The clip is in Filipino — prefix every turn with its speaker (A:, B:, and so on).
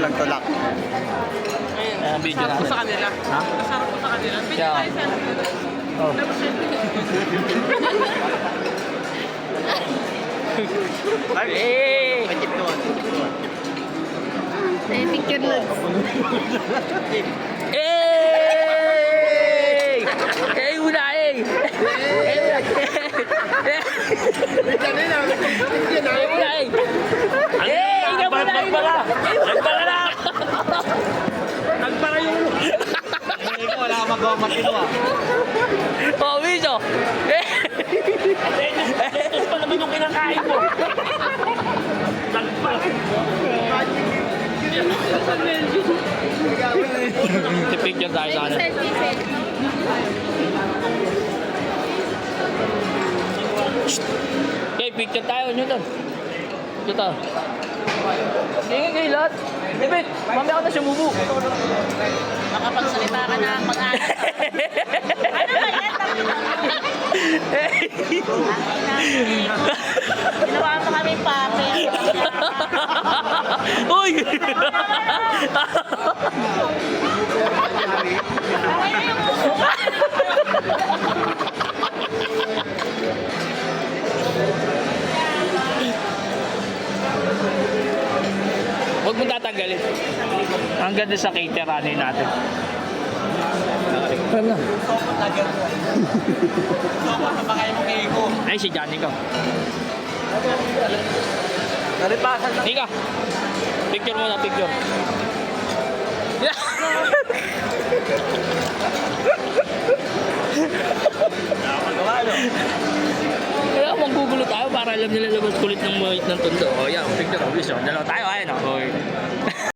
A: Lang to lock.
B: Ayan, video
C: Nasarap ko
B: natin.
C: sa kanila.
B: Ha?
C: Nasarap ko sa kanila. Pwede
B: Kaya-
C: tayo selfie.
B: Oh.
C: Dapat selfie.
B: Hey!
A: May tip doon.
D: Picture loads.
B: Hey! Hey, unahin! Hey, unahin! Hey, ikaw muna! Nagpara! Nagpara na! Nagpara yung...
A: Hindi ko wala akong magawa matino ah.
B: Oh, Miso! Lettuce pa naman yung kinakain mo! Nagpara! Picture tayo sa ano.
D: Selfie, selfie.
B: Okay, picture tayo. Newton. Dito. Tingin kayo lahat. David, mamaya ako na sumubo.
D: Makapagsalita ka na mag-aaral. Ano ba yan? Ginawa mo kami pape.
B: Uy!
D: Okay na yung uso.
B: Huwag mong tatanggalin. Ang ganda sa caterer natin. Alam na. Ay, si Johnny ko.
A: Nalipasan lang.
B: Ika. Picture muna, picture.
A: Magawa no?
B: Kaya manggugulo tayo para alam nila labas kulit ng tondo. O yan, picture. Obvious. Dalawa tayo, ayun. Okay.